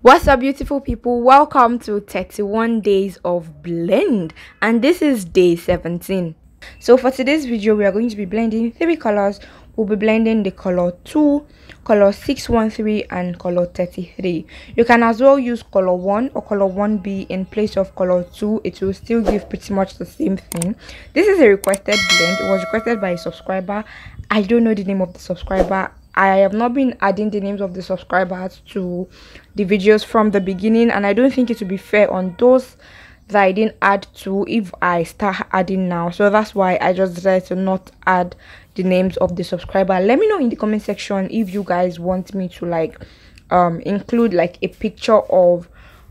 What's up, beautiful people? Welcome to 31 days of blend, and this is day 17. So for today's video, we are going to be blending three colors. We'll be blending the color 2, color 613, and color 33. You can as well use color 1 or color 1B in place of color 2. It will still give pretty much the same thing. This is a requested blend. It was requested by a subscriber. I don't know the name of the subscriber. I have not been adding the names of the subscribers to the videos from the beginning, and I don't think it would be fair on those that I didn't add to if I start adding now. So that's why I just decided to not add the names of the subscriber. Let me know in the comment section if you guys want me to include like a picture of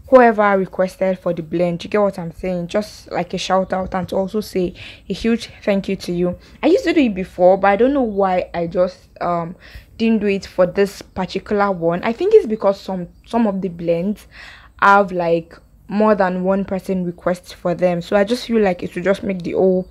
whoever requested for the blend. You get what I'm saying? Just like a shout out, and to also say a huge thank you to you. I used to do it before, but I don't know why I just didn't do it for this particular one. I think it's because some of the blends have like more than one person request for them, so I just feel like it will just make the whole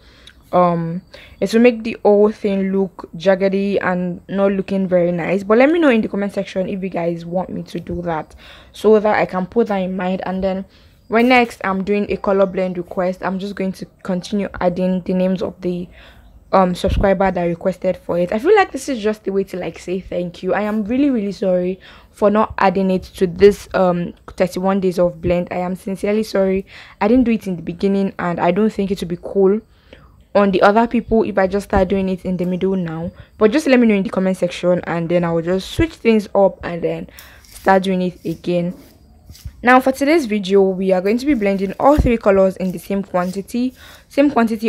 thing look jaggedy and not looking very nice. But let me know in the comment section if you guys want me to do that, so that I can put that in mind. And then when next I'm doing a color blend request, I'm just going to continue adding the names of the subscriber that requested for it. I feel like this is just the way to like say thank you. I am really sorry for not adding it to this 31 days of blend. I am sincerely sorry. I didn't do it in the beginning, and I don't think it would be cool on the other people if I just start doing it in the middle now. But just let me know in the comment section, and then I will just switch things up and then start doing it again. Now for today's video, we are going to be blending all three colors in the same quantity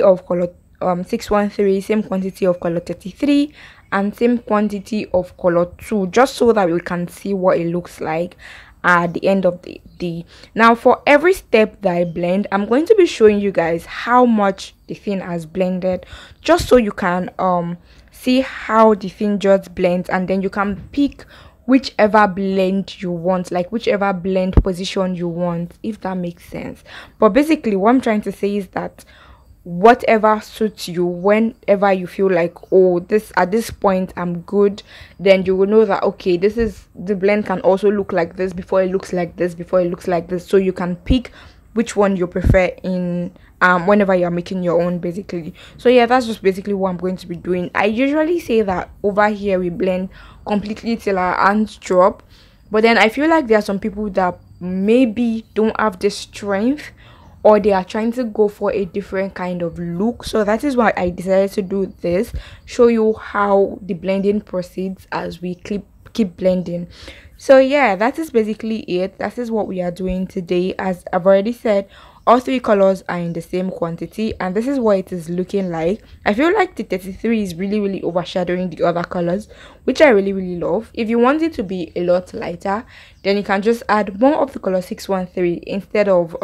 of color 613, same quantity of color 33, and same quantity of color 2, just so that we can see what it looks like at the end of the day. Now for every step that I blend, I'm going to be showing you guys how much the thing has blended, just so you can see how the thing just blends, and then you can pick whichever blend you want, like whichever blend position you want, if that makes sense. But basically what I'm trying to say is that whatever suits you, whenever you feel like, oh, this at this point I'm good, then you will know that okay, this is the blend can also look like this before it looks like this, before it looks like this. So you can pick which one you prefer in whenever you're making your own, basically. So yeah, that's just basically what I'm going to be doing. I usually say that over here we blend completely till our hands drop, but then I feel like there are some people that maybe don't have the strength, or they are trying to go for a different kind of look. So that is why I decided to do this, show you how the blending proceeds as we keep blending. So yeah, that is basically it. That is what we are doing today. As I've already said, all three colors are in the same quantity, and this is what it is looking like. I feel like the 33 is really overshadowing the other colors, which I really love. If you want it to be a lot lighter, then you can just add more of the color 613 instead of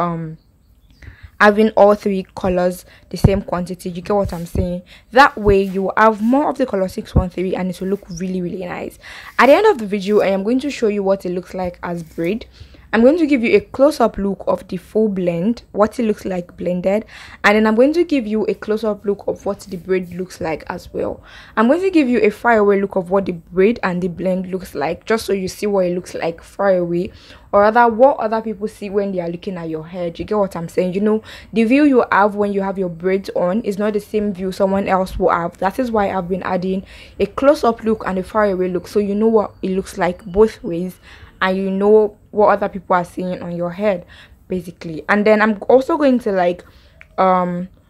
having all three colors the same quantity. You get what I'm saying? That way you have more of the color 613 and it will look really nice. At the end of the video, I am going to show you what it looks like as braid. I'm going to give you a close-up look of the full blend, what it looks like blended, and then I'm going to give you a close-up look of what the braid looks like as well. I'm going to give you a far away look of what the braid and the blend looks like, just so you see what it looks like far away, or rather what other people see when they are looking at your head. You get what I'm saying? You know, the view you have when you have your braids on is not the same view someone else will have. That is why I've been adding a close-up look and a far away look, so you know what it looks like both ways, and you know what other people are seeing on your head, basically. And then I'm also going to like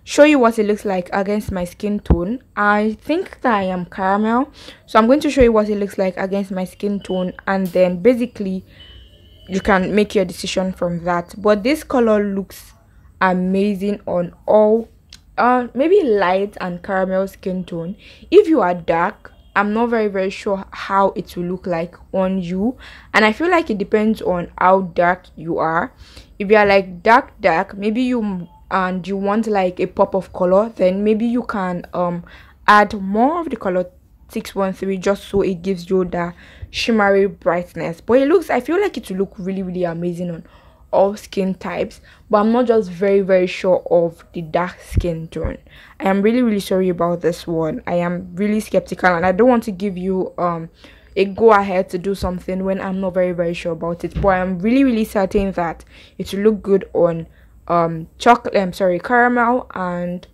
show you what it looks like against my skin tone. I think that I am caramel, so I'm going to show you what it looks like against my skin tone, and then basically you can make your decision from that. But this color looks amazing on all maybe light and caramel skin tone. If you are dark, I'm not very sure how it will look like on you, and I feel like it depends on how dark you are. If you are like dark, maybe you want like a pop of color, then maybe you can add more of the color 613, just so it gives you the shimmery brightness. But I feel like it will look really amazing on all skin types, but I'm not just very sure of the dark skin tone. I am really sorry about this one. I am really skeptical, and I don't want to give you a go ahead to do something when I'm not very sure about it, but I'm really certain that it will look good on chocolate, caramel and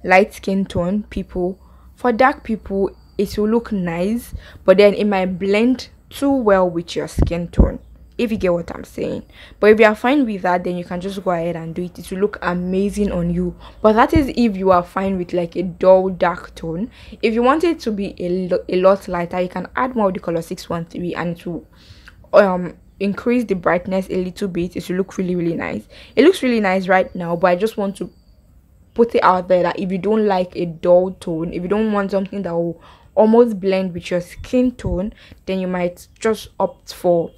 light skin tone people. For dark people it will look nice, but then it might blend too well with your skin tone, if you get what I'm saying. But if you are fine with that, then you can just go ahead and do it. It will look amazing on you. But that is if you are fine with like a dull dark tone. If you want it to be a lot lighter, you can add more of the color 613 and it will increase the brightness a little bit. It will look really nice. It looks really nice right now, but I just want to put it out there that if you don't like a dull tone, if you don't want something that will almost blend with your skin tone, then you might just opt for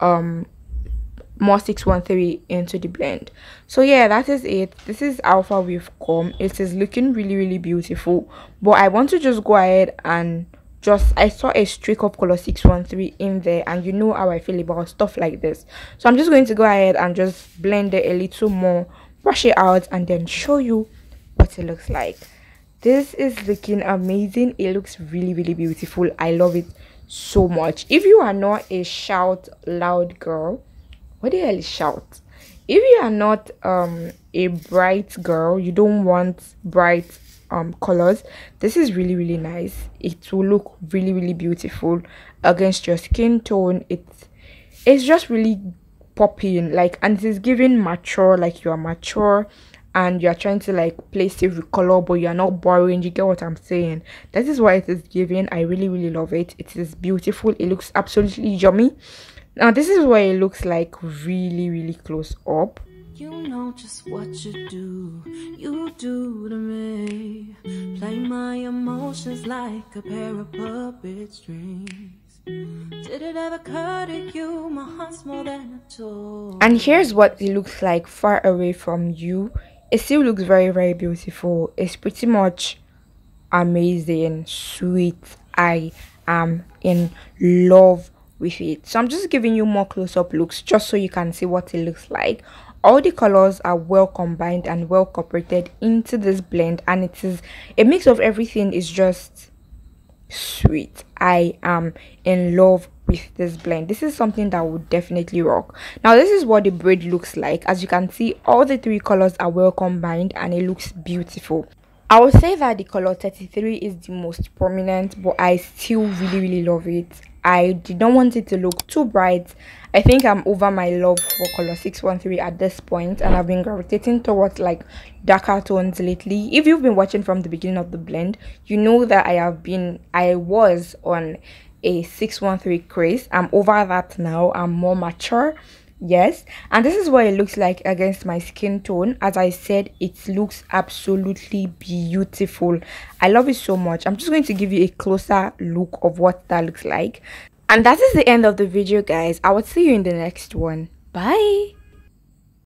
more 613 into the blend. So yeah, that is it. This is how far we've come. It is looking really beautiful, but I want to just go ahead and I saw a streak of color 613 in there, and you know how I feel about stuff like this. So I'm just going to go ahead and just blend it a little more, brush it out, and then show you what it looks like. This is looking amazing. It looks really beautiful. I love it so much. If you are not a shout loud girl, what the hell is shout? If you are not a bright girl, you don't want bright colors, this is really nice. It will look really beautiful against your skin tone. It's just really popping, like, and it is giving mature, like you are mature and you're trying to like play safe with color, but you're not borrowing. You get what I'm saying? That is why it is giving. I really love it. It is beautiful. It looks absolutely yummy. Now this is what it looks like really close up. You know just what you do to me. Play my emotions like a pair of puppet strings. Did it ever occur to you my heart's more than a toy? And here's what it looks like far away from you. It still looks very beautiful. It's pretty much amazing, sweet. I am in love with it. So I'm just giving you more close-up looks just so you can see what it looks like. All the colors are well combined and well cooperated into this blend, and it is a mix of everything. Is just sweet. I am in love with this blend. This is something that would definitely rock. Now this is what the braid looks like. As you can see, all the three colors are well combined and it looks beautiful. I would say that the color 33 is the most prominent, but I still really love it. I did not want it to look too bright. I think I'm over my love for color 613 at this point, and I've been gravitating towards like darker tones lately. If you've been watching from the beginning of the blend, you know that I was on a 613 craze. I'm over that now. I'm more mature. Yes, and this is what it looks like against my skin tone. As I said, it looks absolutely beautiful. I love it so much. I'm just going to give you a closer look of what that looks like. And that is the end of the video, guys. I will see you in the next one. Bye.